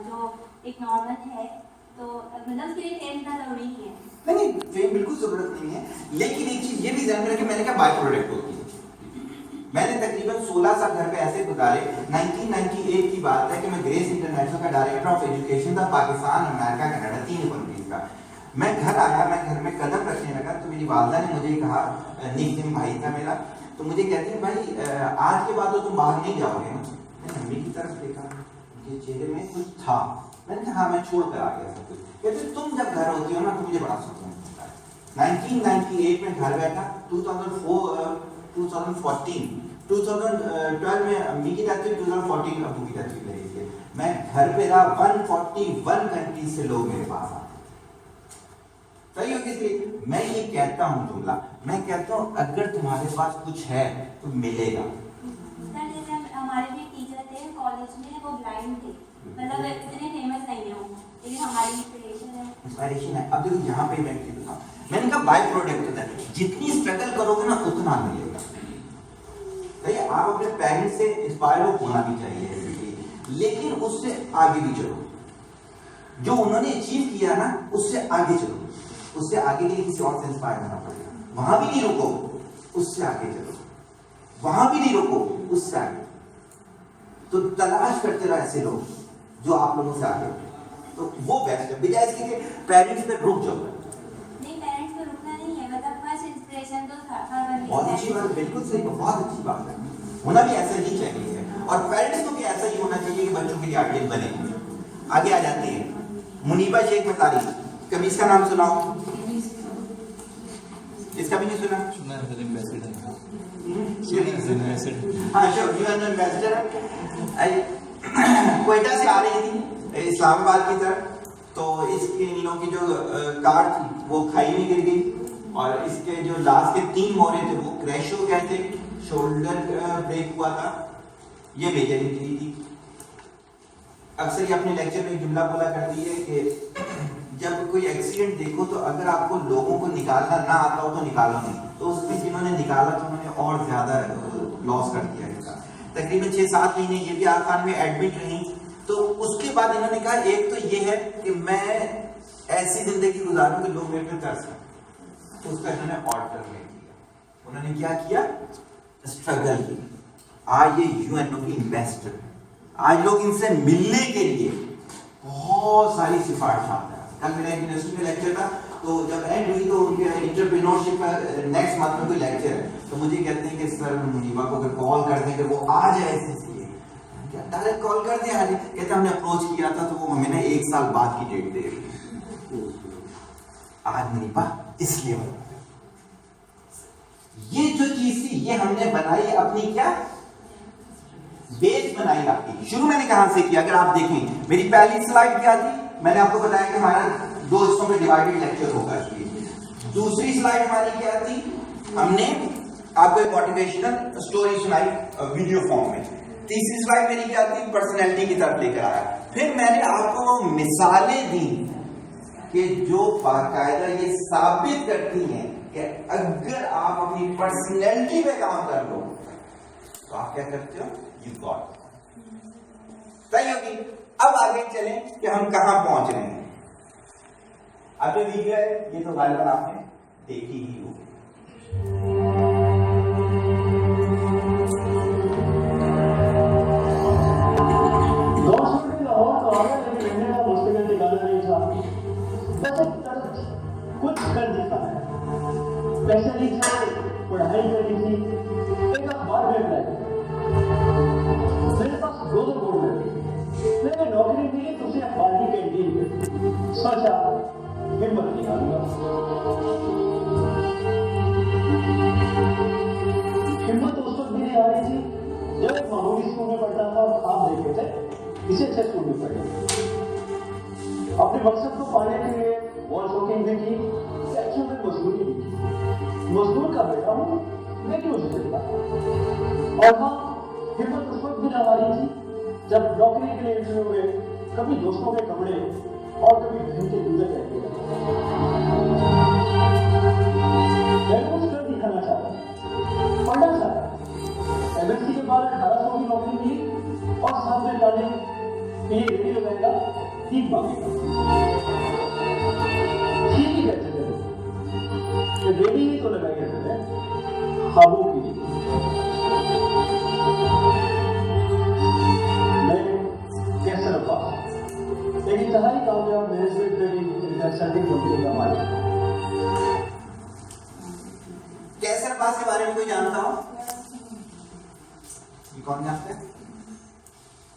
जो एक नॉर्मल है, तो मतलब उसके लिए फेम इतना जरूरी नहीं है। नहीं, फेम बिल्कुल जरूरत नहीं है, लेकिन एक चीज ये भी ध्यान में रखें, मैंने कहा बाय प्रोडक्ट होती है। मैंने तकरीबन 16 साल घर पे ऐसे गुजारे। 1998 की बात है कि मैं ग्रेस इंटरनेशनल का डायरेक्टर ऑफ एजुकेशन था, पाकिस्तान, अमेरिका, कनाडा, 3 कंट्रीज का। मैं घर आया, मैं घर में कदम रखने लगा तो मेरी वालदा ने मुझे कहा, निक भाई था मेरा, तो मुझे कहती है भाई आज के बाद तो तुम बाहर नहीं जाओगे ना। मैंने मम्मी की तरफ देखा, उनके चेहरे में कुछ था। मैंने कहा हाँ मैं छोड़ कर आ गया सब कुछ। कहते तुम जब घर होती हो ना तो मुझे बड़ा सुकून मिलता है। 1998 में घर बैठा, 2012 में अम्मी की डेथ हुई, 2014 अबू की डेथ हुई मेरी से। मैं घर पे रहा, 141 कंट्री से लोग मेरे पास आते। सही हो किसी? मैं ये कहता हूँ जुमला, मैं कहता हूँ अगर तुम्हारे पास कुछ है तो मिलेगा। सर जैसे हमारे भी टीचर थे कॉलेज में, वो ब्लाइंड थे, मतलब इतने फेमस नहीं है वो, लेकिन हमारी इंस्पिरेशन है। अब देखो यहाँ पे मैं बताऊँ, मैंने कहा बाय प्रोडक्ट होता है, जितनी स्ट्रगल करोगे ना उतना मिलेगा। सही, आप अपने पेरेंट्स से इंस्पायर होना भी चाहिए, लेकिन उससे आगे भी चलो। जो उन्होंने अचीव किया ना उससे आगे चलो, उससे आगे के लिए किसी और से इंस्पायर होना पड़ेगा। वहां भी नहीं रुको, उससे आगे चलो, वहां भी नहीं रुको, उससे आगे। तो तलाश करते रहो ऐसे लोग जो आप लोगों से आगे हो, तो वो बेस्ट है। बजाय इसके पेरेंट्स पे रुक जाओ। नहीं, पेरेंट्स पे रुकना नहीं है, मतलब फर्स्ट इंस्पिरेशन तो बहुत अच्छी बात, बिल्कुल सही, बहुत अच्छी बात है। होना भी ऐसा ही चाहिए, और पेरेंट्स को भी ऐसा ही होना चाहिए कि बच्चों के लिए आइडियल बने। आगे आ जाते हैं मुनीबा शेख मतारी, कभी इसका नाम सुनाओ? इसका भी नहीं सुना? हाँ यूएन एम्बेसडर है, क्वेटा से आ रही थी इस्लामाबाद की तरफ, तो इसके इन लोगों की जो कार थी वो खाई में गिर गई, और इसके जो लास्ट के 3 मोरे थे वो क्रैश हो गए थे, शोल्डर ब्रेक हुआ था। ये मेजर इंजरी थी। अक्सर ये अपने लेक्चर में जुमला बोला करती है कि जब कोई एक्सीडेंट देखो तो अगर आपको लोगों को निकालना ना आता हो तो निकालो नहीं, तो उसमें जिन्होंने निकाला तो उन्होंने और ज्यादा लॉस कर दिया इनका। तकरीबन 6-7 महीने ये भी आखान में एडमिट रही। तो उसके बाद इन्होंने कहा एक तो ये है कि मैं ऐसी जिंदगी गुजारूं कि लोग मेरे पे तरस खाएं। उसका इन्होंने ऑल्टरनेट किया। उन्होंने क्या किया? स्ट्रगल की। आज ये यूएनओ की इन्वेस्टर, आज लोग इनसे मिलने के लिए बहुत सारी सिफारिश आते हैं। कल मेरा यूनिवर्सिटी में लेक्चर था, तो जब एंड हुई तो उनके एंटरप्रेन्योरशिप का नेक्स्ट मंथ में कोई लेक्चर है, तो मुझे कहते हैं कि सर मुनीबा को अगर कॉल कर दें कि वो आ जाए इसलिए, क्या डायरेक्ट कॉल कर दें? आज कहते हमने अप्रोच किया था तो वो हमें ना 1 साल बाद की डेट दे रही। आज मुनीबा इसलिए ये जो चीज थी ये हमने बनाई अपनी क्या बेस बनाई आपकी। शुरू मैंने कहां से किया? अगर आप देखें मेरी पहली स्लाइड क्या थी, मैंने आपको बताया कि हमारा 2 हिस्सों में डिवाइडेड लेक्चर होगा। दूसरी स्लाइड हमारी क्या थी? हमने आपको एक मोटिवेशनल स्टोरी सुनाई वीडियो फॉर्म में। तीसरी स्लाइड मेरी क्या थी? पर्सनैलिटी की तरफ लेकर आया। फिर मैंने आपको मिसालें दी कि जो बाकायदा ये साबित करती हैं कि अगर आप अपनी पर्सनैलिटी पे काम कर लो तो आप क्या करते हो? You got. सही होगी। अब आगे चलें कि हम कहां पहुंच रहे हैं। अब जो वीडियो है ये तो गालिबन आपने देखी ही होगी। कुछ कर देता है, पैसे नहीं थे, पढ़ाई करी थी, एक अखबार में अप्लाई, मेरे पास 2 बोर्ड लगे, मैंने नौकरी मिली तो उसे अखबार की कैंटीन में सोचा हिम्मत निकालूंगा। हिम्मत उस वक्त मेरी आ रही थी जब एक मामूली स्कूल में पढ़ता था और आप देखे थे इसे अच्छे स्कूल में पढ़े। अपने मकसद को पाने के लिए वॉल शॉकिंग भी की, एक्चुअल में मजदूरी भी की। मजदूर का बेटा हूं, मैं क्यों उसे चलता? और हाँ, हिम्मत उस वक्त भी आ रही थी जब नौकरी के लिए इंटरव्यू में कभी दोस्तों के कपड़े और कभी बहन के जूते पहनते थे। मैं कुछ कर दिखाना चाहता, पढ़ना चाहता। एमएससी के बाद 1800 की नौकरी मिली और साथ में जाने कि ये रेडी लगाएगा, ठीक मांगेगा। ठीक ही कैसे दे दो, रेडी ही तो लगाइए मैंने खाबों के लिए। मैं कैसर अब्बास, एक इंतहाई कामयाब मैनेजमेंट ट्रेनिंग कंसल्टिंग कंपनी का मालिक। कैसर अब्बास के बारे में कोई जानता हो? ये कौन जानता है?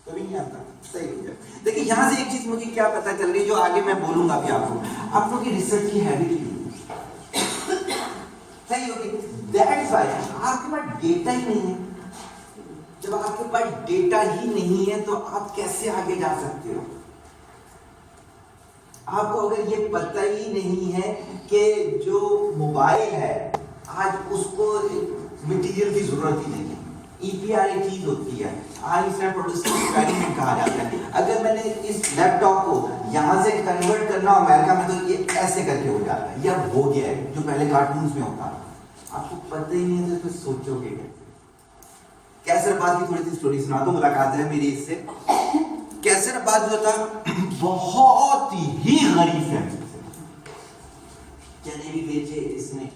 कभी नहीं जानता। सही है। देखिए यहां से एक चीज मुझे क्या पता चल रही, जो आगे मैं बोलूंगा भी आपको, आप लोगों की रिसर्च की हैबिट सही होगी। दैट्स व्हाई आपके पास डेटा ही नहीं है। जब आपके पास डेटा ही नहीं है तो आप कैसे आगे जा सकते हो? आपको अगर ये पता ही नहीं है कि जो मोबाइल है आज उसको मटेरियल की जरूरत ही नहीं है। EPR एक चीज होती है, आइंस्टाइन प्रोड्यूसर एक्सपेरिमेंट कहा जाता है। अगर मैंने इस लैपटॉप को यहां से कन्वर्ट करना अमेरिका में तो ये ऐसे करके हो जाता है, या हो गया है, जो पहले कार्टून्स में होता था। आपको पता ही नहीं है तो सोचोगे क्या? कैसर अब्बास की थोड़ी सी स्टोरी सुना दो, मुलाकात है मेरी इससे। कैसर अब्बास जो था बहुत ही गरीब फैमिली से, चने भी बेचे इसने,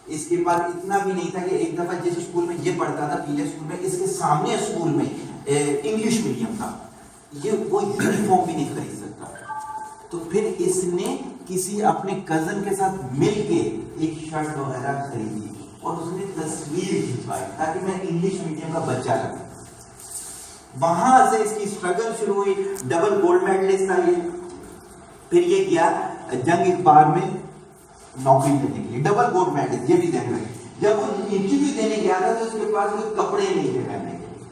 इसके पास इतना भी नहीं था कि एक दफा जिस स्कूल में ये पढ़ता था, पीले स्कूल में, इसके सामने स्कूल में इंग्लिश मीडियम था, ये वो यूनिफॉर्म भी नहीं खरीद सकता। तो फिर इसने किसी अपने कजन के साथ मिलके एक शर्ट वगैरह खरीदी और उसने तस्वीर खिंचवाई ताकि मैं इंग्लिश मीडियम का बच्चा लगूं। वहां से इसकी स्ट्रगल शुरू हुई। डबल गोल्ड मेडलिस्ट था ये। फिर ये गया जंग इकबाल में नौकरी करने के लिए, डबल गोल्ड मेडलिस्ट, ये भी ध्यान रखें। जब वो इंटरव्यू देने गया था तो उसके पास कोई कपड़े नहीं थे पहनने के लिए,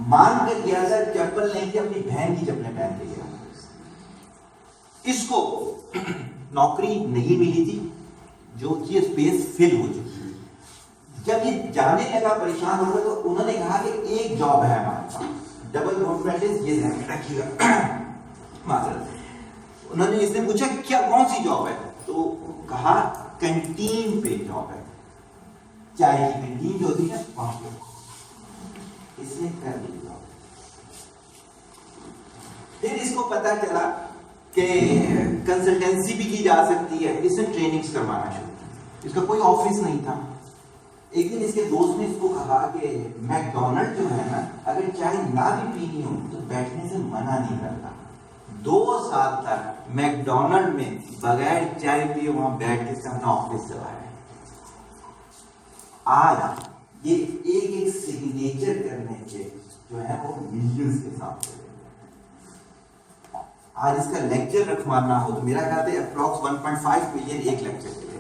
मांग कर गया था, चप्पल नहीं थी, अपनी बहन की चप्पलें पहन के गया। इसको नौकरी नहीं मिली थी, जो कि स्पेस फिल हो चुकी थी। जब ये जाने लगा, परेशान हो गया, तो उन्होंने कहा कि एक जॉब है हमारे पास, डबल गोल्ड मेडलिस्ट, ये ध्यान रखिएगा मात्र। उन्होंने इसने पूछा क्या कौन सी जॉब है, तो कहा कैंटीन पे जॉब है, चाय की कैंटीन जो होती है वहां पे। इसने कर ली जॉब। फिर इसको पता चला कि कंसल्टेंसी भी की जा सकती है, इसने ट्रेनिंग्स करवाना शुरू किया। इसका कोई ऑफिस नहीं था। एक दिन इसके दोस्त ने इसको कहा कि मैकडोनल्ड जो है ना, अगर चाय ना भी पीनी हो तो बैठने से मना नहीं करता। 2 साल तक मैकडोनल्ड में बगैर चाय पिए वहां बैठ के अपना ऑफिस चलाया। आज ये एक सिग्नेचर करने के जो है वो मिलियंस के साथ चले। आज इसका लेक्चर रखवाना हो तो मेरा ख्याल है अप्रॉक्स 1.5 मिलियन एक लेक्चर के लिए।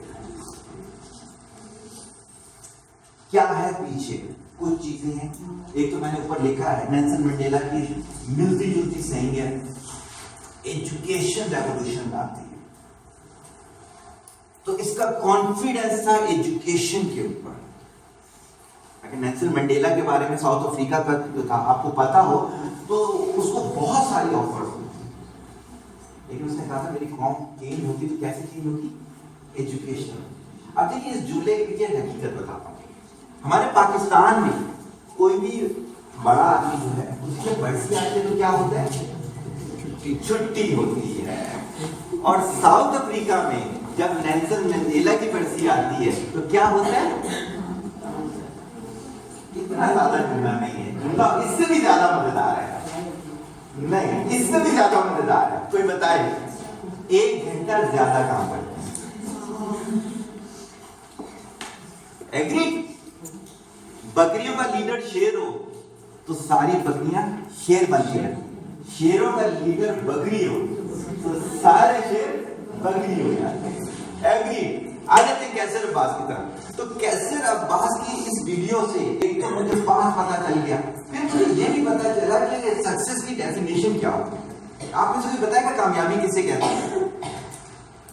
क्या है पीछे? कुछ चीजें हैं। एक तो मैंने ऊपर लिखा है, नेल्सन मंडेला की मिलती जुलती सेइंग है, एजुकेशन रेवोल्यूशन लाती है। तो इसका कॉन्फिडेंस था एजुकेशन के ऊपर। अगर नेल्सन मंडेला के बारे में साउथ अफ्रीका का जो था आपको पता हो तो उसको बहुत सारी ऑफर्स हुई, लेकिन उसने कहा था मेरी कौम चेंज होती तो कैसे चेंज होती? एजुकेशन। अब देखिए इस जुमले के पीछे हकीकत बताता हूँ। हमारे पाकिस्तान में कोई भी बड़ा आदमी जो है उसके बरसी आते तो क्या होता है? छुट्टी होती है। और साउथ अफ्रीका में जब नेल्सन मंडेला की बरसी आती है तो क्या होता है? इतना ज्यादा जुमला नहीं है, जुमला इससे भी ज्यादा मजेदार है। नहीं, इससे भी ज्यादा मजेदार है। कोई बताए? 1 घंटा ज्यादा काम करते हैं। एग्री? बकरियों का लीडर शेर हो तो सारी बकरियां शेर बनती हैं। शेरों का लीडर बकरी हो तो सारे शेर बकरी हो जाते हैं। एग्री? आ जाते हैं कैसर अब्बास की तरफ। तो कैसर अब्बास की इस वीडियो से एक तो मुझे बात पता चल गया, फिर मुझे ये भी पता चला कि सक्सेस की डेफिनेशन क्या होती है। आपने मुझे बताया कि कामयाबी किसे कहते हैं?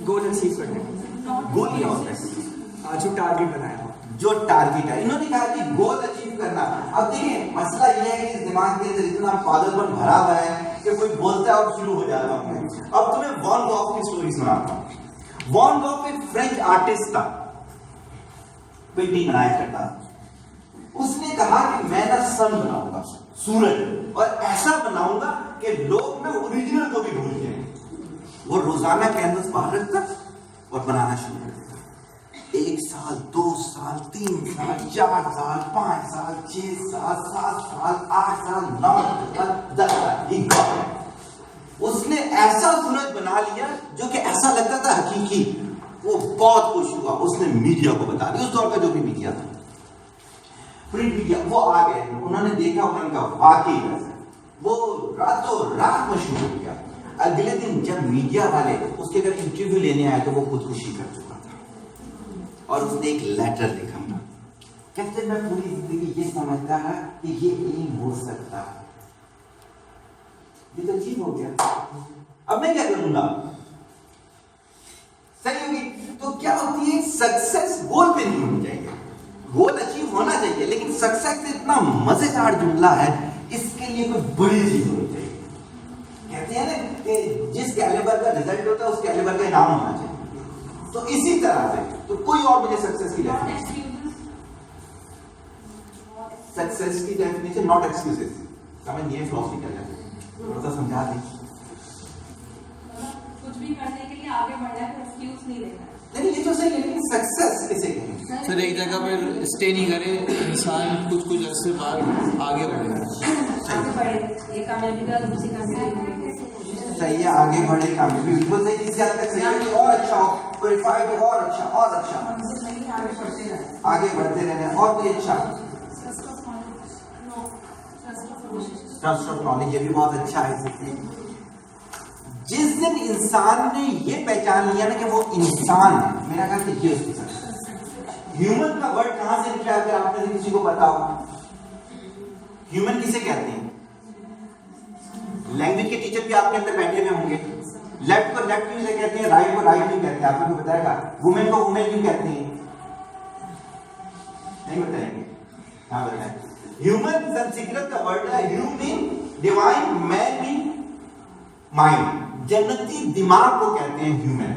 गोल अचीव करने। गोल क्या होता है? जो टारगेट बनाया हो, जो टारगेट है। इन्होंने कहा कि गोल अचीव करना। अब देखिए मसला यह है कि इस दिमाग के अंदर इतना पागलपन भरा हुआ है कि कोई बोलता है और शुरू हो जाता हूं। अब तुम्हें वॉन गॉग की स्टोरी सुनाता हूं। वॉन गॉग एक फ्रेंच आर्टिस्ट था, पेंटिंग बनाया करता। उसने कहा कि मैं ना सन बनाऊंगा, सूरज, और ऐसा बनाऊंगा कि लोग में ओरिजिनल को भी भूल जाएं। वो रोजाना कैनवस बाहर रखता और बनाना शुरू कर देता। 1 साल, 2 साल, 3 साल, 4 साल, 5 साल, 6 साल, 7 साल, 8 साल, 9 साल, 10 साल, उसने ऐसा सूरज बना लिया जो कि ऐसा लगता था हकीकी। वो बहुत खुश हुआ, उसने मीडिया को बता दिया, उस दौर का जो भी मीडिया था, प्रिंट मीडिया, वो आ गए, उन्होंने देखा, उन्होंने कहा वाकई वो रातों रात मशहूर हो गया। अगले दिन जब मीडिया वाले उसके अगर इंटरव्यू लेने आए तो वो खुदकुशी कर चुका था और उसने एक लेटर लिखा था, कहते मैं पूरी जिंदगी ये समझता है कि ये नहीं हो सकता, ये तो अचीव हो गया, अब मैं क्या करूंगा? सही होगी। तो क्या होती है, सक्सेस गोल पे नहीं होनी चाहिए, गोल अचीव होना चाहिए, लेकिन सक्सेस इतना मजेदार जुमला है, इसके लिए कोई बड़ी चीज होनी चाहिए। कहते हैं ना कि जिस कैलिबर का रिजल्ट होता है उस कैलिबर का इनाम होना चाहिए, तो इसी तरह से तो कोई और मुझे सक्सेस की डेफिनेशन, सक्सेस की डेफिनेशन नॉट एक्सक्यूजेस, समझिए फिलॉसफिकल है, थोड़ा सा समझा दें। कुछ भी करने के लिए आगे बढ़ना है, एक्सक्यूज नहीं देना है। नहीं, ये तो सही है, लेकिन सक्सेस किसे कहें? सर एक जगह पर स्टे नहीं करे, इंसान कुछ कुछ अर्से बाद आगे बढ़े। आगे बढ़े, एक कामयाबी का दूसरी कामयाबी, सही है, आगे बढ़े, कामयाबी बिल्कुल सही, जिससे हद तक सही है कि और अच्छा हो, प्योरीफाई हो, और अच्छा और अच्छा, आगे बढ़ते रहना और कोई अच्छा। ट्रस्ट ऑफ नॉलेज, ये भी बहुत अच्छा है। जिस दिन इंसान ने ये पहचान लिया ना कि वो इंसान है, मेरा ख्याल है ये उसकी सक्सेस। ह्यूमन का वर्ड कहां से निकला, अगर आप में से किसी को पता हो? ह्यूमन किसे कहते हैं? लैंग्वेज के टीचर भी आपके अंदर बैठे हुए होंगे। लेफ्ट को लेफ्ट क्यों कहते हैं, राइट को राइट क्यों कहते हैं, आपको बताएगा? वुमेन को वुमेन क्यों कहते हैं? नहीं बताएंगे? हाँ बताएं। ह्यूमन संस्कृत का वर्ड है hu mean divine, man mean mind, जन्नती दिमाग को कहते हैं ह्यूमन।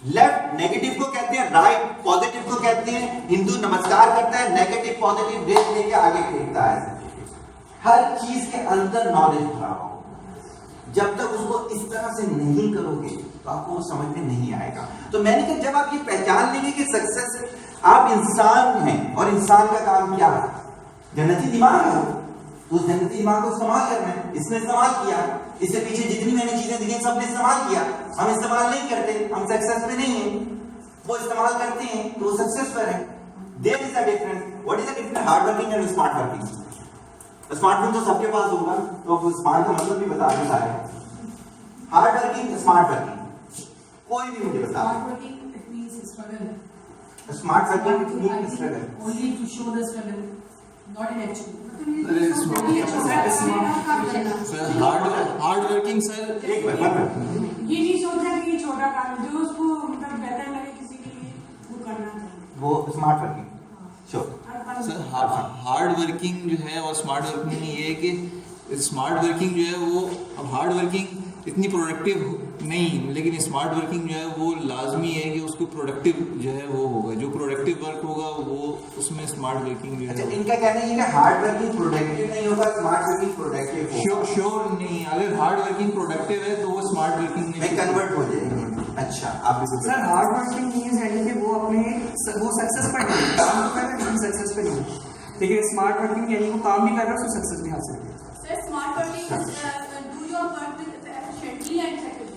लेफ्ट नेगेटिव को कहते हैं, राइट पॉजिटिव को कहते हैं। हिंदू नमस्कार करता है, नेगेटिव पॉजिटिव रेस लेके आगे फेंकता है। हर चीज के अंदर नॉलेज भरा हो, जब तक उसको इस तरह से नहीं करोगे तो आपको वो समझ में नहीं आएगा। तो मैंने कहा जब आप ये पहचान लेंगे कि सक्सेस आप इंसान हैं और इंसान का काम क्या है, जन्नती दिमाग है, तो उस जन्नती दिमाग को इस्तेमाल करना है। इसने इस्तेमाल किया, इससे पीछे जितनी मैंने चीजें दी सबने इस्तेमाल किया। हम इस्तेमाल नहीं करते, हम सक्सेस में नहीं है, वो इस्तेमाल करते हैं तो वो सक्सेस पर है। There is a difference. What is the difference hard working and smart working? Smartphone तो सबके पास होगा, तो स्मार्ट का मतलब भी बता दें सारे। हार्ड वर्किंग, स्मार्ट वर्किंग, कोई भी मुझे बता। Smart working means struggle, only to show the struggle, not in actual. Sir hard working sir एक बार ये नहीं सोचना कि ये छोटा काम है, जो उसको मतलब बेहतर लगे किसी के लिए वो करना चाहिए, वो smart working. Sure sir hard working जो है और स्मार्ट वर्किंग में ये है कि स्मार्ट वर्किंग जो है वो, अब हार्ड वर्किंग इतनी प्रोडक्टिव नहीं, लेकिन स्मार्ट वर्किंग जो है वो लाजमी है कि उसको प्रोडक्टिव जो है वो होगा, जो प्रोडक्टिव वर्क होगा वो उसमें स्मार्ट वर्किंग जो है। अच्छा, इनका कहना है कि हार्ड वर्किंग प्रोडक्टिव नहीं होगा, स्मार्ट वर्किंग प्रोडक्टिव होगा। श्योर नहीं, अगर हार्ड वर्किंग प्रोडक्टिव है तो वो स्मार्ट वर्किंग में कन्वर्ट हो जाएगी। अच्छा, आप भी सर हार्ड वर्किंग मीन्स है कि वो अपने वो सक्सेस पर नहीं, काम तो कर रहे हैं सक्सेस पे नहीं, लेकिन स्मार्ट वर्किंग यानी वो काम भी कर रहा है उसको सक्सेस भी हासिल है। Sir smart working do your work with efficiently and effectively.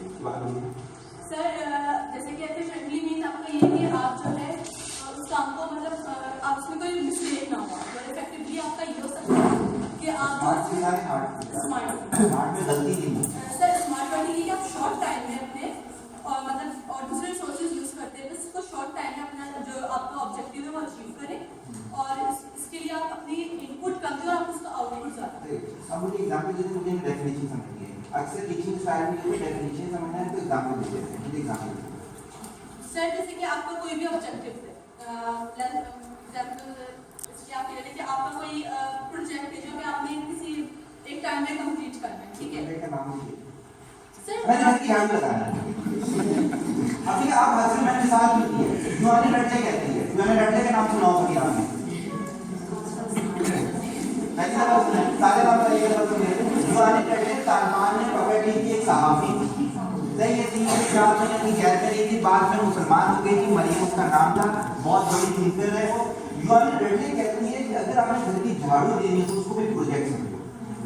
Sir जैसे कि एफिशिएंटली मीन्स आपका ये कि आप जो है उस काम को मतलब आप उसमें कोई मिस्टेक ना हो, और इफेक्टिवली आपका ये हो सकता है कि आप स्मार्ट में गलती नहीं है। सर स्मार्ट वर्किंग ये कि आप शॉर्ट टाइम में अपने और मतलब और दूसरे रिसोर्सेज यूज करते हैं, बस इसको शॉर्ट टाइम में अपना जो आपका ऑब्जेक्टिव है वो अचीव करें, और इसके लिए आप अपनी इनपुट कम दें और आप उसका आउटपुट ज़्यादा। अब मुझे एग्जाम्पल देते, मुझे डेफिनेशन समझनी है। अक्सर टीचिंग स्टाइल में कोई डेफिनेशन समझना है तो एग्जाम्पल दे देते हैं, मुझे एग्जाम्पल सर जैसे कि आपका कोई भी ऑब्जेक्टिव है, एग्जाम्पल जैसे आप कह रहे थे कि आपका कोई प्रोजेक्ट है जो कि आपने किसी एक टाइम में कंप्लीट करना है, ठीक है? का नाम लीजिए। सर मैंने ध्यान लगाना है। अभी आप हसन मैंने साथ में दिए, यूआनी रट्टे कहते हैं, यूआनी रट्टे का नाम सुना होगा आपने। सारे नाम का ये दीवाने टटले तालिबान ने पकड़ ली थी एक सहाफी, नहीं ये 3 से 4 महीने की कैद में रही थी, बाद में मुसलमान हो गई थी, मरियम उसका नाम था, बहुत बड़ी थिंकर है वो। दीवाने टटले कहती है कि अगर आपने घर की झाड़ू देनी है तो उसको भी प्रोजेक्ट समझो।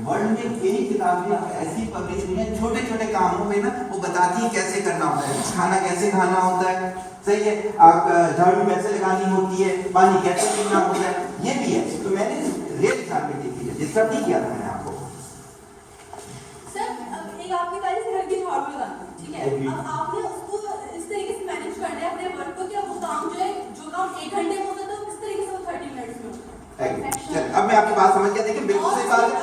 वर्ल्ड में कई किताबें ऐसी पब्लिश हुई हैं छोटे छोटे कामों में ना, वो बताती है कैसे करना होता है, खाना कैसे खाना होता है, सही है, आप झाड़ू कैसे लगानी होती है, पानी कैसे पीना होता है, ये भी है। तो मैंने रियल एग्जाम्पल देखी है, जिस तरह नहीं किया था मैंने आपको। सर एक आपकी तारीफ से घर की झाड़ू लगाना, ठीक है, अब आपने उसको इस तरीके से मैनेज करना है अपने वर्क को कि अब वो काम जो है, जो काम 1 घंटे में होता था वो किस तरीके से वो 30 मिनट्स में होता है। अब मैं आपकी बात समझ गया, देखिए बिल्कुल सही बात है।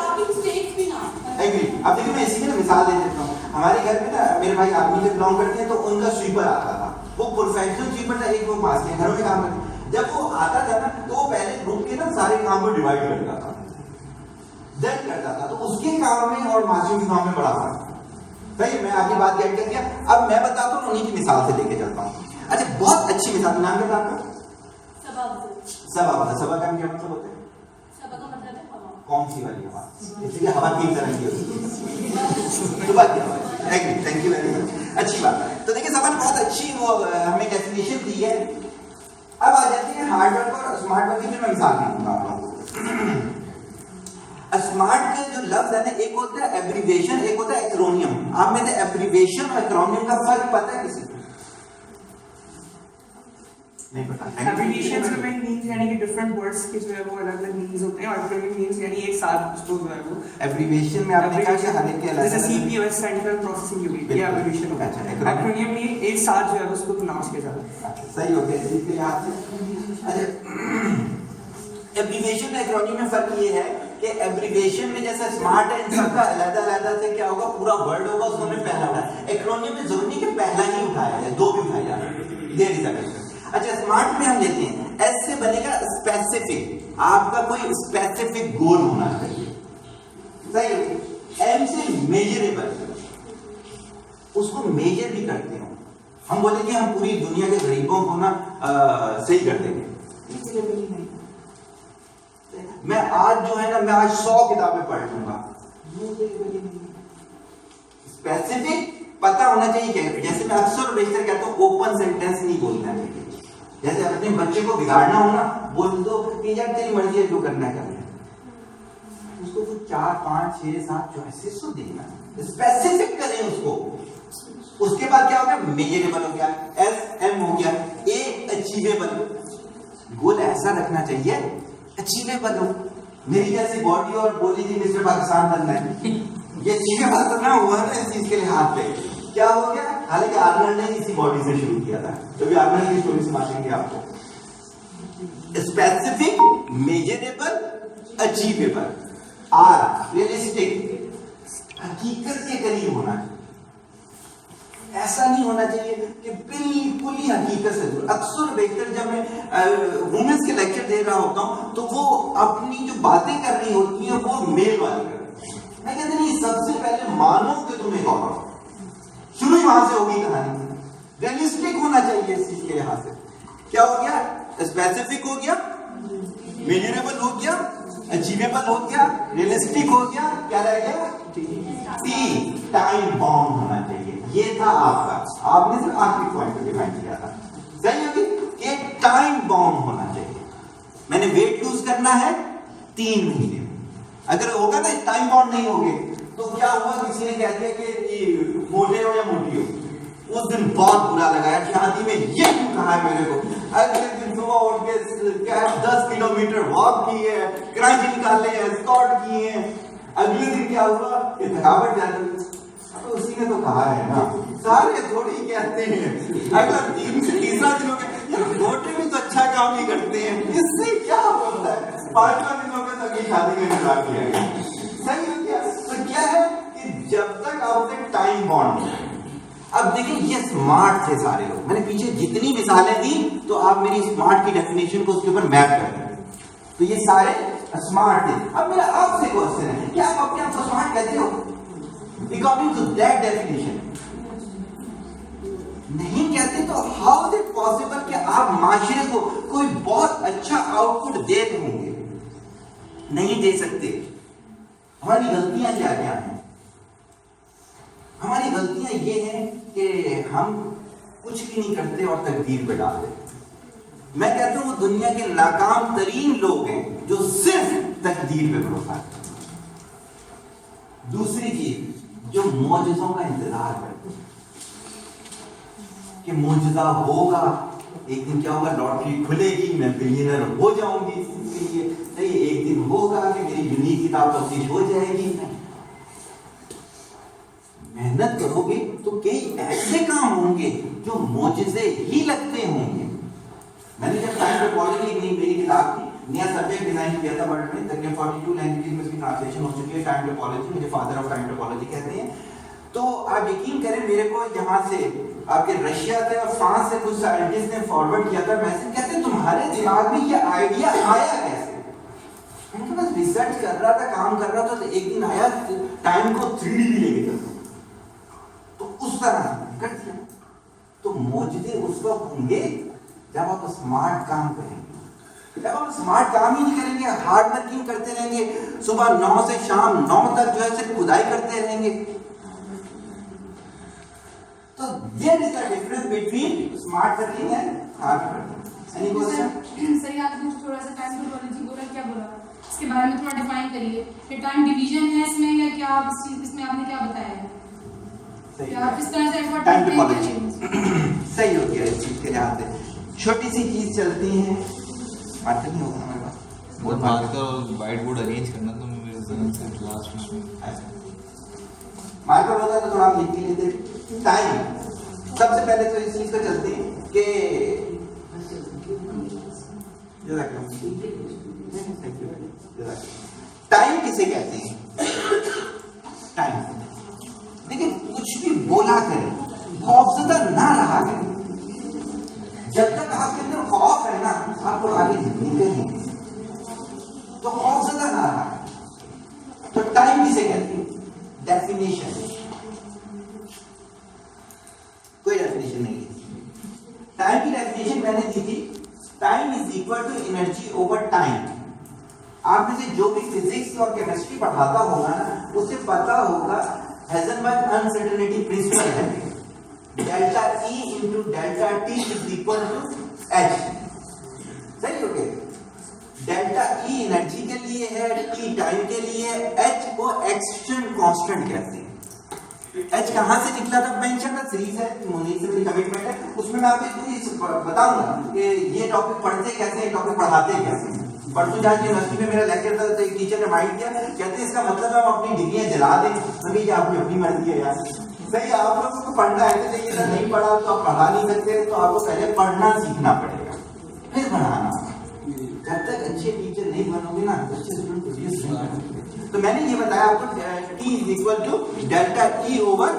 एग्री। अब देखिए मैं इसी की ना मिसाल दे देता हूँ। हमारे घर में ना मेरे भाई आर्मी में बिलोंग करते हैं, तो उनका स्वीपर आता था, वो प्रोफेशनल स्वीपर था, एक वो पास के घरों में काम करते। जब वो आता था ना तो वो पहले रुक के ना सारे काम को डिवाइड करता था, देन करता था, तो उसके काम में और मासियों के काम में बड़ा फर्क। सही, मैं आपकी बात गेट कर दिया। अब मैं बताता हूँ उन्हीं की मिसाल से लेके चलता हूँ। अच्छा, बहुत अच्छी मिसाल, नाम क्या था आपका? सबा। सबा का क्या मतलब होता है? सबा का मतलब है हवा। कौन सी वाली हवा? इसलिए हवा 3 तरह की होती है। सुबह की हवा। थैंक यू वेरी मच, अच्छी बात है। तो देखिए सबा ने बहुत अच्छी वो हमें डेफिनेशन दी है। अब आ जाते हैं हार्ड वर्क और स्मार्ट वर्क की, मैं मिसाल दूंगा आप लोगों को। स्मार्ट के जो लफ्ज है ना, एक होता है एब्रीविएशन, एक होता है एक्रोनियम। आप में से एब्रीविएशन और एक्रोनियम का फर्क पता है किसी को? नहीं पता। एब्रिविएशंस में मींस यानी कि डिफरेंट वर्ड्स के जो है वो अलग-अलग मींस होते हैं, और एक्रोनिम मींस यानी एक साथ उसको जो है वो एब्रीविएशन में आपने कहा कि हर एक के अलग जैसे सीपीयूएस सेंट्रल प्रोसेसिंग यूनिट, ये एब्रिविएशन होता है। अच्छा, एक्रोनिम में एक साथ जो है उसको प्रोनाउंस किया जाता है। सही हो गया इसी के याद से। अच्छा, एब्रीविएशन और एक्रोनिम में फर्क ये है कि एब्रीविएशन में जैसे स्मार्ट है, इन सबका अलग-अलग से क्या होगा, पूरा वर्ड होगा, उसमें पहला उठाया। एक्रोनिम में जरूरी नहीं कि पहला ही उठाया जाए, 2 भी उठाया जाए, देयर इज अ डिफरेंस। अच्छा, स्मार्ट में हम लेते हैं, एस से बनेगा स्पेसिफिक, आपका कोई स्पेसिफिक गोल होना चाहिए, सही। एम से मेजरेबल, उसको मेजर भी करते हो। हम बोले कि हम पूरी दुनिया के गरीबों को ना सही कर देंगे, मैं आज जो है ना, मैं आज 100 किताबें पढ़ लूंगा, स्पेसिफिक पता होना चाहिए। जैसे मैं अक्सर बेशतर कहता हूँ, ओपन सेंटेंस नहीं बोलना चाहिए। जैसे अपने बच्चे को बिगाड़ना हो ना, बोल दो कि यार तेरी मर्जी है, जो करना है करना। उसको तो 4, 5, 6, 7 चॉइसेस तो देना, स्पेसिफिक करें उसको। उसके बाद क्या हो गया, मेजरेबल हो गया, एस एम हो गया, ए अचीवेबल। गोल ऐसा रखना चाहिए अचीवेबल हो। मेरी जैसी बॉडी और बोली थी मिस्टर पाकिस्तान बनना है, ये अचीवेबल तो ना हुआ ना इस चीज के लिए हाथ पे। क्या हो गया, हालांकि आर्नल्ड ने इसी बॉडी से शुरू किया था, तो भी आर्नल्ड की स्टोरी सुनाएंगे आपको। Specific, measurable, achievable, R realistic, हकीकत के करीब होना चाहिए। ऐसा नहीं होना चाहिए कि बिल्कुल ही हकीकत से दूर। अक्सर देखकर जब मैं वुमेन्स के लेक्चर दे रहा होता हूँ, तो वो अपनी जो बातें कर रही होती हैं वो मेल वाली कर रही है। मैं कहते नहीं, सबसे पहले मानो कि तुम्हें गौरव, शुरू ही वहां से होगी कहानी। रियलिस्टिक होना चाहिए इस चीज के लिहाज से। क्या हो गया, स्पेसिफिक हो गया, मेजरेबल हो गया, अचीवेबल हो गया, रियलिस्टिक हो गया, क्या रह गया, टाइम बाउंड होना चाहिए। ये था आपका, आपने सिर्फ आखिरी पॉइंट को डिफाइन किया था, सही होगी कि टाइम बाउंड होना चाहिए। मैंने वेट लूज करना है 3 महीने, अगर होगा ना टाइम बाउंड नहीं होगे तो क्या हुआ, किसी ने कह दिया कि मोटे हो या मोटी हो, उस दिन बहुत बुरा लगा यार, शादी में ये क्यों कहा है मेरे को। अगले दिन सुबह उठ के क्या 10 किलोमीटर वॉक की है, क्रंच निकाले हैं, स्क्वाट किए हैं। अगले दिन क्या हुआ कि थकावट जाती, तो उसी ने तो कहा है ना, सारे थोड़ी कहते हैं। अगला 3 से तीसरा दिन हो गया, यार मोटे भी तो अच्छा काम ही करते हैं, इससे क्या होता है। 5वां दिन हो गया तो ये शादी में निकाल दिया गया, सही हो गया। तो क्या है कि जब तक आपसे टाइम बॉन्ड। अब देखिए ये स्मार्ट थे सारे लोग, मैंने पीछे जितनी मिसालें दी तो आप मेरी स्मार्ट की डेफिनेशन को उसके ऊपर मैप कर रहे हैं, तो ये सारे स्मार्ट थे। अब मेरा आपसे क्वेश्चन है, क्या आप अपने आप को स्मार्ट कहते हो अकॉर्डिंग टू दैट डेफिनेशन? नहीं कहते तो हाउ इज इट पॉसिबल कि आप माशरे को कोई बहुत अच्छा आउटपुट दे होंगे? नहीं दे सकते। हमारी गलतियां क्या क्या हैं? हमारी गलतियां ये हैं कि हम कुछ भी नहीं करते और तकदीर पे डाल देते। मैं कहता हूं वो दुनिया के नाकाम तरीन लोग हैं जो सिर्फ तकदीर पे भरोसा करते हैं। दूसरी चीज, जो मौजज़ों का इंतजार करते हैं कि मौजज़ा होगा, एक दिन क्या होगा, लॉटरी खुलेगी, मैं बिलियनर हो जाऊंगी इसके लिए, नहीं एक दिन होगा कि मेरी यूनिक किताब पब्लिश हो जाएगी। मेहनत करोगे तो कई ऐसे काम होंगे जो मौजज़े ही लगते होंगे। मैंने जब टाइम टोपोलॉजी एक नई मेरी किताब थी, नया सब्जेक्ट डिजाइन किया था वर्ड में, तकरीबन 42 लैंग्वेज में इसकी ट्रांसलेशन हो चुकी है। टाइम टोपोलॉजी, मुझे फादर ऑफ टाइम टोपोलॉजी कहते हैं। तो आप यकीन करें, मेरे को यहाँ से आपके रशिया से और फ्रांस से कुछ साइंटिस्ट ने फॉरवर्ड किया था मैसेज, कहते तुम्हारे दिमाग में ये आइडिया आया कैसे? मैंने बस रिसर्च कर रहा था, काम कर रहा था, तो एक दिन आया टाइम को 3D भी लेके चलता, तो उस तरह कर दिया। तो मौजूदे उस वक्त होंगे जब आप स्मार्ट काम करेंगे। जब आप स्मार्ट काम ही नहीं करेंगे, हार्ड वर्किंग करते रहेंगे, सुबह 9 से शाम 9 तक जो है सिर्फ खुदाई करते रहेंगे, तो there is a difference between smart working and hard working. Any question? Sir आपने थोड़ा सा टाइम टोपोलॉजी बोला, क्या बोला इसके बारे में थोड़ा डिफाइन करिए। ये टाइम डिवीजन है इसमें, या क्या आप इसमें आपने क्या बताया है? आप इस तरह से एफर्ट टाइम करते टोपोलॉजी हैं सही हो गया इस चीज के लिहाज से। छोटी सी चीज चलती है, मार्कर नहीं होगा हमारे पास, बहुत मार्कर और व्हाइट बोर्ड अरेंज करना तो मेरे जहन से लास्ट उसमें मार्कर होता तो थोड़ा आप लिख ही लेते। टाइम, सबसे पहले तो इस चीज को चलते हैं कि टाइम किसे कहते हैं? टाइम, देखिए कुछ भी बोला करें, खौफजदा ना रहा करें। जब तक आपके अंदर खौफ है ना, आपको आगे निकलते हैं, तो खौफजदा ना रहा। तो टाइम किसे कहते हैं? डेफिनेशन, कोई डेफिनेशन नहीं है। टाइम की डेफिनेशन मैंने दी थी, time is equal to energy over time. आप में से जो भी फिजिक्स और केमिस्ट्री पढ़ाता होगा ना, उसे पता होगा हाइजेनबर्ग अनसर्टेनिटी प्रिंसिपल है, delta E into delta T is equal to H। सही हो गया? डेल्टा E एनर्जी के लिए है, T टाइम के लिए है, H को एक्सटेंशन कांस्टेंट कहते हैं। H कहां से निकला था? मेंशन द सीरीज है, मुनीर से मेरी कमिटमेंट है, उसमें मैं आपको बताऊंगा कि ये टॉपिक पढ़ते कैसे, ये टॉपिक पढ़ाते कैसे। परसों जहाँ यूनिवर्सिटी में मेरा लेक्चर था, तो एक टीचर ने माइंड किया, कहते हैं इसका मतलब हम अपनी डिग्रियां जला दें। तो आपकी अपनी मर्जी है यार, सही, आप लोगों को पढ़ना है तो चाहिए, नहीं पढ़ा तो आप पढ़ा नहीं सकते, तो आपको पहले पढ़ना सीखना पड़ेगा, फिर पढ़ाना। जब तक अच्छे टीचर नहीं बनोगे ना, अच्छे स्टूडेंट प्रोड्यूस नहीं करोगे। तो मैंने ये बताया आपको, T is equal to delta E over,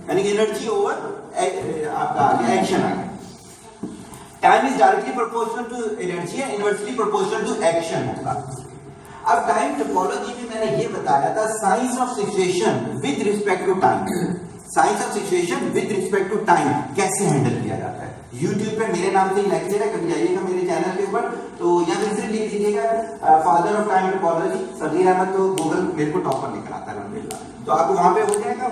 यानी एनर्जी ओवर आपका एक्शन आ गया। Time is directly proportional to energy है, इनवर्सली प्रोपोर्शनल टू एक्शन होगा। अब टाइम टोपोलॉजी में मैंने ये बताया था, science of situation with respect to time. Science of situation with respect to time कैसे हैंडल किया जाता है। YouTube पे मेरे नाम से ही लेक्चर है, कभी जाइएगा मेरे चैनल के ऊपर, तो यहाँ फिर से लिख दीजिएगा father of time topology Sabir Ahmed, तो गूगल मेरे को टॉपर लेकर आता है अल्हम्दुलिल्लाह, तो आपको वहां पे हो जाएगा।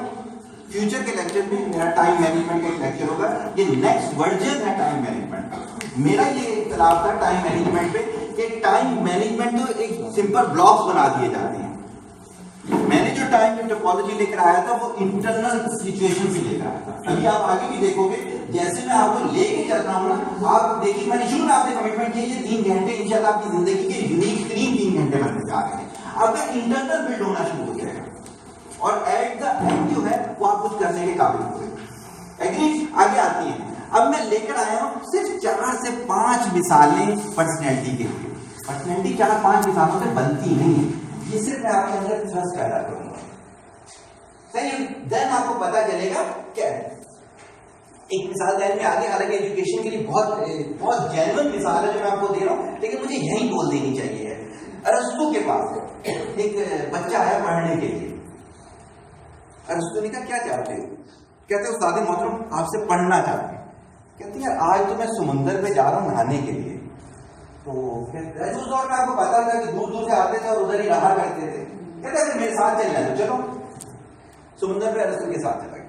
फ्यूचर के लेक्चर में मेरा टाइम मैनेजमेंट का एक लेक्चर होगा, ये नेक्स्ट वर्जन है टाइम मैनेजमेंट का। मेरा ये इख्तिलाफ था टाइम मैनेजमेंट पे कि टाइम मैनेजमेंट तो एक सिंपल ब्लॉक्स बना दिए जाते हैं। मैंने जो टाइम टोपोलॉजी लेकर आया था वो इंटरनल सिचुएशन भी लेकर आया था। अभी आप आगे भी देखोगे, जैसे मैं आपको लेके चल रहा हूँ ना, आप देखिए मैंने शुरू में आपसे कमिटमेंट किया, ये 3 घंटे इंशाल्लाह आपकी जिंदगी के यूनिक 3 घंटे बनने जा रहे हैं। आपका इंटरनल बिल्ड होना शुरू हो जाएगा और एट द एंड जो है वो आप कुछ करने के काबिल होंगे। एग्री? आगे आती है। अब मैं लेकर आया हूं सिर्फ 4 से 5 मिसालें पर्सनैलिटी के लिए। पर्सनैलिटी 4-5 मिसालों से बनती नहीं है, जिससे मैं आपके अंदर ट्रस्ट पैदा करूंगा। सही? देन आपको पता चलेगा क्या एक मिसाल ध्यान में आगे, हालांकि एजुकेशन के लिए बहुत जेन्युइन मिसाल है जो मैं आपको दे रहा हूं, लेकिन मुझे यही बोल देनी चाहिए। अरस्तु के पास एक बच्चा आया पढ़ने के लिए। अरस्तु ने कहा क्या चाहते हो? कहते उस्ताद मोहतरम आपसे पढ़ना चाहते हैं। कहते यार आज तो मैं समुंदर पे जा रहा हूँ नहाने के लिए। तो फिर उस दौर में आपको पता था कि दूर दूर से आते थे और उधर ही रहा करते थे। कहता है मेरे साथ चलना है तो चलो। समुद्र पे अरस्तु के साथ चला गया।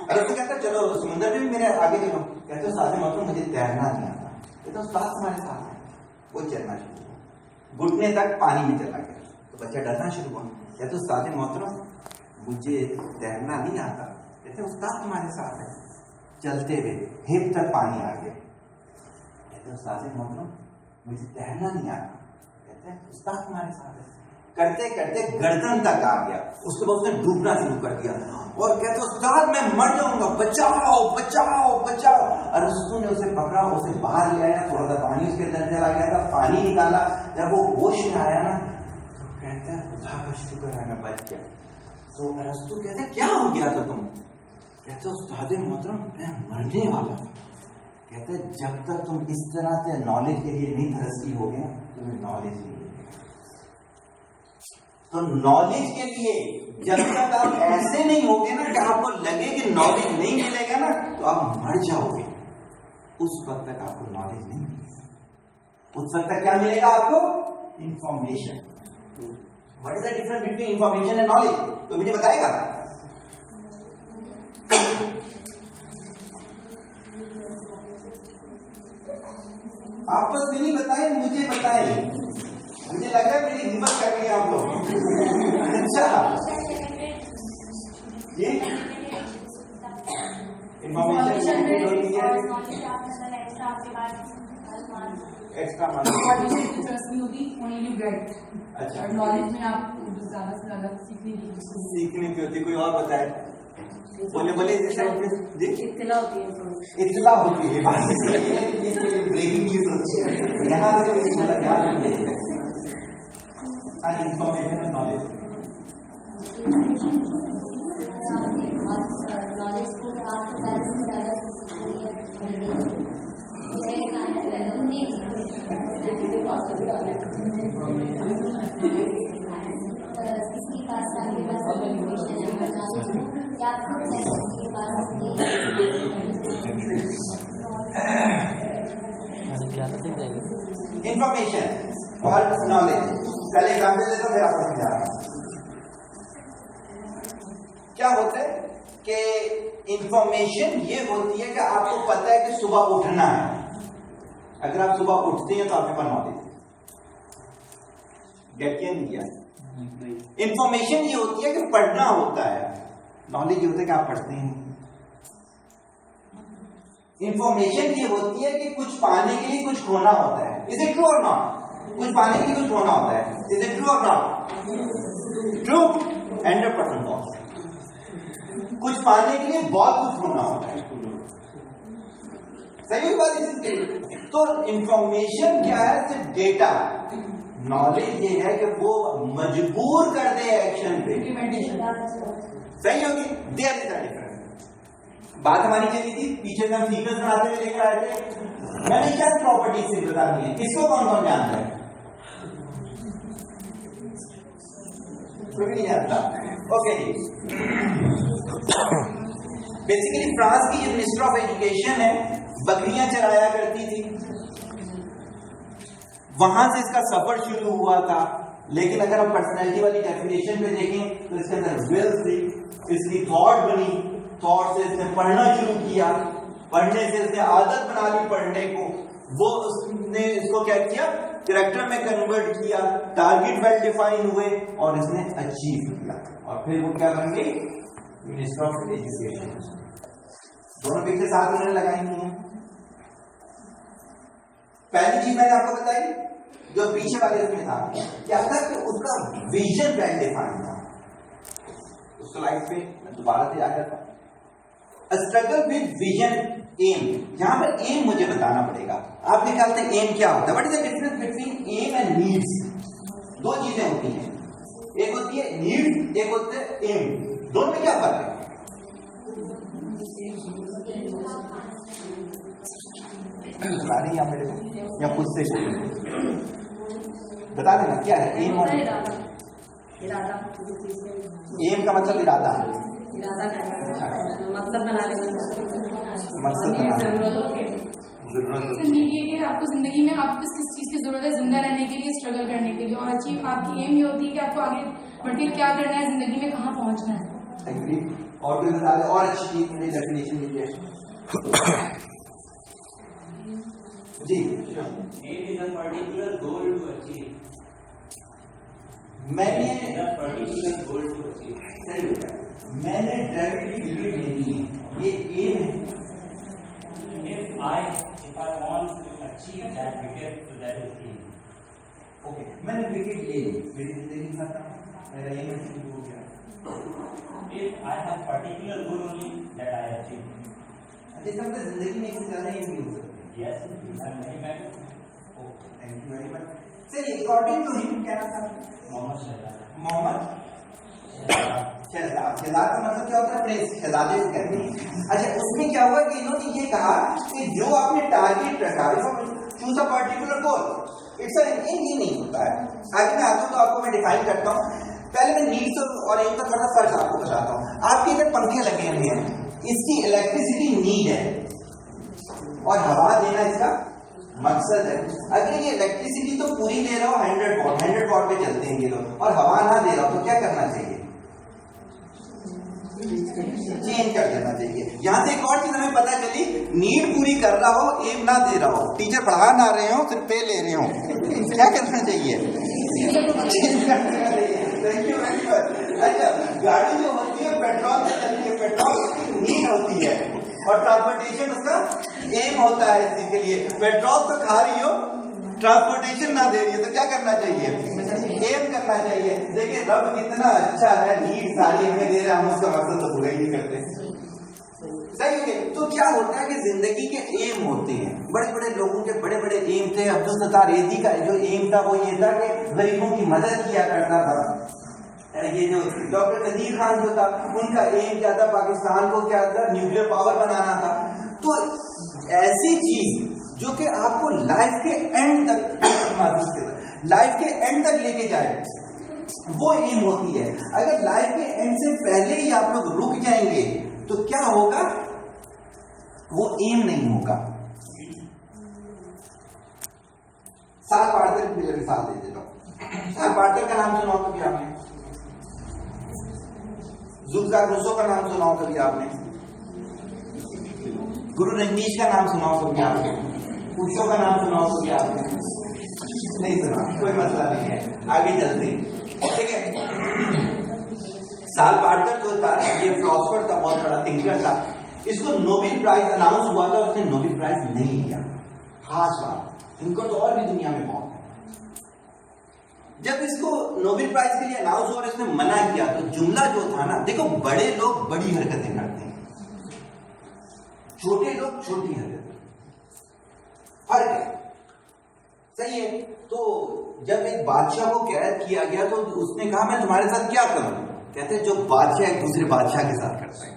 अरस्तु कहता है चलो समुद्र पे भी मेरे आगे चलो। कहते हो साथ में मुझे तैरना नहीं आता। कहते हो उस्ताद तुम्हारे साथ है। वो चलना शुरू हुआ, घुटने तक पानी में चला गया तो बच्चा डरना शुरू हुआ। कहते हो उस्ताद मोहतरम मुझे तैरना नहीं आता। कहते उस्ताद तुम्हारे साथ है। चलते हुए हिप तक पानी आ गया। कहते उस्ताद मोहतरम मुझे तैरना नहीं आता। कहते उस्ताद तुम्हारे साथ है। करते करते गर्दन तक आ गया। उसके बाद उसने डूबना शुरू कर दिया और कहते उस्ताद मैं मर जाऊंगा, बचाओ बचाओ बचाओ। अरस्तु ने उसे पकड़ा, उसे बाहर ले आया, थोड़ा सा पानी उसके अंदर चला गया था, पानी निकाला। जब वो होश में आया ना तो कहता है खुदा का शुक्र है मैं बच गया। तो अरस्तु कहते क्या हो गया था तुम? कहते उस्ताद मोहतरम मैं मरने वाला था। कहते जब तक तुम इस तरह से नॉलेज के लिए नहीं तरसती हो गए तुम्हें नॉलेज नहीं। तो नॉलेज के लिए जब तक आप ऐसे नहीं होगे ना कि आपको लगे कि नॉलेज नहीं मिलेगा ना तो आप मर जाओगे। उस वक्त तक आपको नॉलेज नहीं मिलेगा। उस वक्त तक क्या मिलेगा आपको? Information. What is the difference between information and knowledge? तो मुझे बताएगा? आपस में नहीं बताए, मुझे बताए। मुझे लग रहा है मेरी हिम्मत कर रही है आप लोग। अच्छा ये इंफॉर्मेशन होती है एक्स्ट्रा अच्छा नॉलेज में आप ज्यादा से ज्यादा सीखने की होती। कोई और बताए? बोले बोले जैसे इत्तला होती है। इत्तला होती है ब्रेकिंग न्यूज होती है। यहाँ इंफॉर्मेशन एंड नॉलेज। नॉलेज को आपको ज़्यादा से ज़्यादा किसी पास आपके पास इंफॉर्मेशन है या आपके पास इंफॉर्मेशन और नॉलेज। पहले एग्जाम्पल देता फिर आपको समझा रहा हूं क्या होता है कि इंफॉर्मेशन ये होती है कि आपको पता है कि सुबह उठना है। अगर आप सुबह उठते हैं तो आपके पास नॉलेज गेट किया। इंफॉर्मेशन ये होती है कि पढ़ना होता है, नॉलेज ये होता है कि आप पढ़ते हैं। इंफॉर्मेशन ये होती है कि कुछ पाने के लिए कुछ खोना होता है। इज इट ट्रू और नॉट? कुछ पाने के लिए कुछ खोना होता है। इज इट ट्रू और नॉट? ट्रू। 100% फॉल्स। कुछ पाने के लिए बहुत कुछ खोना होता है। सही बात है। तो इंफॉर्मेशन क्या है? सिर्फ डेटा। नॉलेज ये है कि वो मजबूर कर दे एक्शन पे। सही होगी। There is the difference. बात हमारी चली थी पीछे से हम सीक्वेंस बनाते हुए लेकर आए थे। मैंने क्या प्रॉपर्टीज से बतानी है, किसको कौन कौन जानता है? कोई नहीं जानता। ओके जी। बेसिकली फ्रांस की जो मिनिस्टर ऑफ एजुकेशन है बकरियां चराया करती थी। वहां से इसका सफर शुरू हुआ था। लेकिन अगर हम पर्सनैलिटी वाली डेफिनेशन पे देखें तो इसके अंदर विल थी, इसकी थॉट बनी, थॉट से इसने पढ़ना शुरू किया, पढ़ने से इसने आदत बना ली पढ़ने को। वो उसने इसको क्या किया? कैरेक्टर में कन्वर्ट किया, टारगेट वेल डिफाइन हुए और इसने अचीव किया और फिर वो क्या बन गई? Minister of education. दोनों पिक्चर साथ उन्होंने लगाई हुई हैं। पहली चीज मैंने आपको बताई जो पीछे वाले उसमें था क्या था कि उसका विजन वेल डिफाइन था। उस स्लाइड पे मैं दोबारा से आ जाता। Struggle with vision aim. यहां पर एम मुझे बताना पड़ेगा। आपके ख्याल से एम क्या होता है? What is the difference between aim and needs? दो चीजें होती हैं, एक होती है नीड्स, एक होती है एम। दोनों में क्या फर्क है? बता रही आप मेरे को या खुद से बता देना क्या है एम और इरादा। एम का मतलब इरादा, इरादा करना, मकसद बनाने, मकसद बनाना। जरूरत जिंदगी के आपको जिंदगी में आपको किस चीज़ की जरूरत है जिंदा रहने के लिए, स्ट्रगल करने के लिए, और अचीव आपकी एम ये होती है कि आपको आगे बढ़ के क्या करना है, जिंदगी में कहाँ पहुँचना है। एग्री। और कोई बता दे, और अच्छी चीज मेरी डेफिनेशन लीजिए जी। मैंने डायरेक्टली डिग्री नहीं ली, ये एम है। ओके, मैंने विकेट ले ली, मेरी जिंदगी खत्म, मेरा एम अचीव हो गया। अच्छा, इसका मतलब जिंदगी में इससे ज्यादा एम नहीं हो सकती। Thank you very much. चलिए, अकॉर्डिंग टू हिम क्या था? मोहम्मद शहजाद। शहजाद का मतलब क्या होता है? प्रिंस, शहजादे को कहते हैं। अच्छा, उसमें क्या हुआ कि इन्होंने ये कहा कि जो आपने टारगेट रखा, choose a particular goal, it's ये नहीं होता है। आगे मैं आता हूँ तो आपको मैं डिफाइन करता हूँ। पहले मैं नीड्स और एम का थोड़ा फर्क आपको बताता हूँ। आपके इधर पंखे लगे हुए हैं, इसकी इलेक्ट्रिसिटी नीड है और हवा देना इसका मकसद है। अगर ये इलेक्ट्रिसिटी तो पूरी ले रहा हो 100 वॉट पे चलते हैं ये लोग, और हवा ना दे रहा हो तो क्या करना चाहिए? चेंज कर देना चाहिए। यहाँ से एक और चीज हमें पता चली, नीड पूरी कर रहा हो, एम ना दे रहा हो, टीचर पढ़ा ना रहे हो, सिर्फ पे ले रहे हो, क्या करना चाहिए? चेंज कर देना चाहिए। Thank you very much. अच्छा, गाड़ी जो होती है पेट्रोल से चलती है, पेट्रोल की नीड होती है और ट्रांसपोर्टेशन उसका एम होता है। इसी के लिए पेट्रोल तो खा रही हो, ट्रांसपोर्टेशन ना दे रही है, तो क्या करना चाहिए? एम करना चाहिए। देखिए रब कितना अच्छा है, नीड सारी हमें दे रहा है, हम उसका मकसद तो पूरा ही नहीं करते। सही है। तो क्या होता है कि जिंदगी के एम होते हैं, बड़े बड़े लोगों के बड़े बड़े एम थे। अब्दुल सत्तार रेज़ी का जो एम था वो ये था कि गरीबों की मदद किया करता था। ये जो डॉक्टर कदीर खान जो था, उनका एम क्या था? पाकिस्तान को क्या था? न्यूक्लियर पावर बनाना था। तो ऐसी चीज जो कि आपको लाइफ के एंड तक लेके जाए, वो एम होती है। अगर लाइफ के एंड से पहले ही आप लोग रुक जाएंगे तो क्या होगा? वो एम नहीं होगा। साल पार्टर की मिसाल दे देता हूं। साल पार्टर का नाम सुना हो कभी आपने? जुल्फिकार भुट्टो का नाम सुना हो कभी आपने? गुरु रजनीश का नाम सुना हो कभी आपने? पुरुषों का नाम सुना हो कभी आपने? नहीं सुना, कोई मसला नहीं है, आगे चलते हैं। ठीक है। साल पार्टर जो था, ये फिलोसोफर था, बहुत बड़ा थिंकर था। इसको नोबेल प्राइज अनाउंस हुआ था, उसने नोबेल प्राइज नहीं लिया। खास बात, इनको तो और भी दुनिया में बहुत है। जब इसको नोबेल प्राइज के लिए अनाउंस हुआ और इसने मना किया, तो जुमला जो था ना, देखो बड़े लोग बड़ी हरकतें करते हैं, छोटे लोग छोटी हरकतें, फर्क है। सही है। तो जब एक बादशाह को कैद किया गया तो उसने कहा मैं तुम्हारे साथ क्या करूं? कहते जो बादशाह एक दूसरे बादशाह के साथ करता है।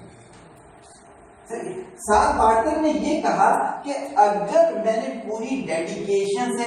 साल पार्टर ने ये कहा कि अगर मैंने पूरी डेडिकेशन से